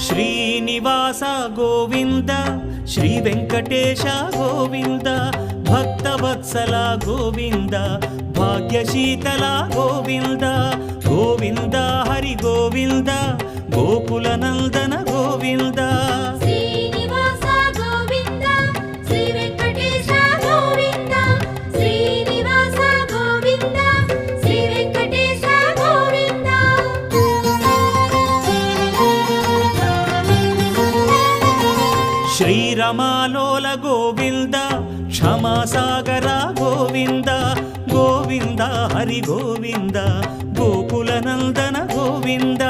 Srinivasa Govinda Shri Venkatesha Govinda Bhaktavatsala Govinda భాగ్యశీతల Govinda Govinda Hari Govinda Gokula Nandana Govinda Srinivasa Govinda Shri Venkatesha Govinda Srinivasa Govinda Shri Venkatesha Govinda శ్రీరమాలోల Govinda క్షమాసాగర Govinda Govinda Hari Govinda Gokula Nandana Govinda